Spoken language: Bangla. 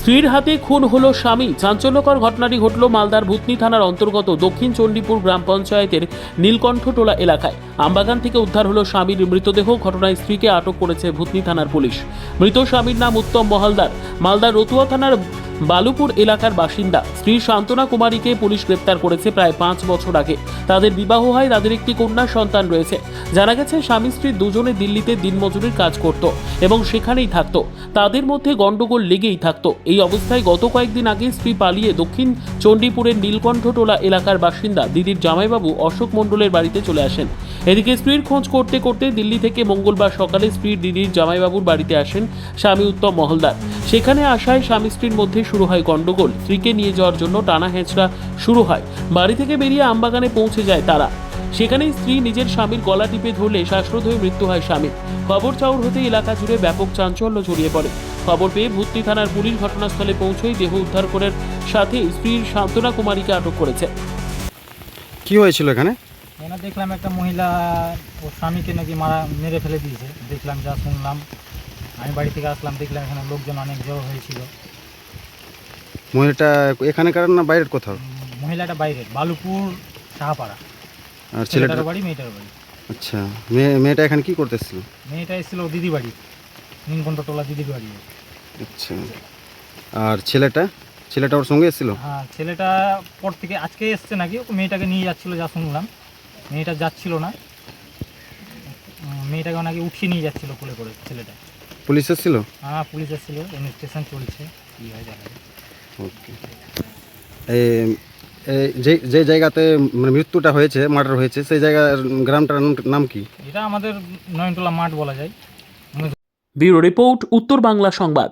স্ত্রীর হাতে খুন হলো স্বামী। চাঞ্চল্যকর ঘটনাটি ঘটল মালদার ভূতনি থানার অন্তর্গত দক্ষিণ চণ্ডীপুর গ্রাম পঞ্চায়েতের নীলকণ্ঠটোলা এলাকায়। আমবাগান থেকে উদ্ধার হলো স্বামীর মৃতদেহ। ঘটনায় স্ত্রীকে আটক করেছে ভূতনি থানার পুলিশ। মৃত স্বামীর নাম উত্তম মহালদার, মালদার রতুয়া থানার বালুপুর এলাকার বাসিন্দা। স্ত্রী শান্তনা কুমারীকে পুলিশ গ্রেপ্তার করেছে প্রায় 5 বছর আগে। তাদের বিবাহ হয়, তাদের একটি কন্যা সন্তান রয়েছে। জানা গেছে স্বামী স্ত্রী দুজনে দিল্লিতে দিনমজুরির কাজ করত এবং সেখানেই থাকতো। তাদের মধ্যে গন্ডগোল লেগেই থাকতো। এই অবস্থায় গত কয়েকদিন আগে স্ত্রী পালিয়ে দক্ষিণ চণ্ডীপুরের নীলকণ্ঠটোলা এলাকার বাসিন্দা দিদির জামাইবাবু অশোক মণ্ডলের বাড়িতে চলে আসেন। এদিকে স্ত্রীর খোঁজ করতে করতে দিল্লি থেকে মঙ্গলবার সকালে স্ত্রীর দিদির জামাইবাবুর বাড়িতে আসেন স্বামী উত্তম মহলদার। সেখানে আসায় স্বামী স্ত্রীর মধ্যে শুরু হয় গন্ডগোল। স্ত্রীকে নিয়ে যাওয়ার জন্য টানা হেঁচড়া শুরু হয়। বাড়ি থেকে বেরিয়ে আমবাগানে পৌঁছে যায় তারা। সেখানেই স্ত্রী নিজের স্বামীর গলা টিপে ধরলে শ্বাসরোধ হয়ে মৃত্যু হয় স্বামীর। খবর চাউর হতেই এলাকা জুড়ে ব্যাপক চাঞ্চল্য ছড়িয়ে পড়ে। খবর পেয়ে ভূতনি থানার পুলিশ ঘটনাস্থলে পৌঁছয় দেহ উদ্ধার করার সাথে স্ত্রীর শান্তনা কুমারীকে আটক করেছে। কি হয়েছিল এখানে? এখানে দেখলাম একটা মহিলা ওর স্বামীকে নাকি মেরে ফেলে দিয়েছে। দেখলাম, যা শুনলাম। আমি বাড়ি থেকে আসলাম, দেখলাম এখানে লোকজন অনেক জড়ো হয়েছিল। মহিলাটা এখানকার না বাইরের কোথাও? মহিলাটা বাইরে, বালুপুর সাহাপাড়া। আর ছেলেটার বাড়ি, মেয়েটার বাড়ি। আচ্ছা, মেয়েটা এখানে কি করতেছিল? মেয়েটা এসেছিল দিদি বাড়ি, নীলকণ্ঠটোলা দিদির বাড়ি। আচ্ছা, আর ছেলেটা ওর সঙ্গে এসেছিল? হ্যাঁ, ছেলেটা পর থেকে আজকে এসছে নাকি, ও মেয়েটাকে নিয়ে যাচ্ছিল, যা শুনলাম। মেয়েটা যাচ্ছিল না, মেয়েটাকে নাকি উঠিয়ে নিয়ে যাচ্ছিল কোলে করে ছেলেটা। পুলিশ এসেছিল? হ্যাঁ, পুলিশ এসেছিল, ইনভেস্টিগেশন চলছে, কী হয় জানা যায়। ওকে। যে জায়গাতে মানে মৃত্যুটা হয়েছে, মার্ডার হয়েছে, সেই জায়গার গ্রামটার নাম কি? এটা আমাদের নয়নটোলা মাঠ বলা যায়। ব্যুরো রিপোর্ট, উত্তর বাংলা সংবাদ।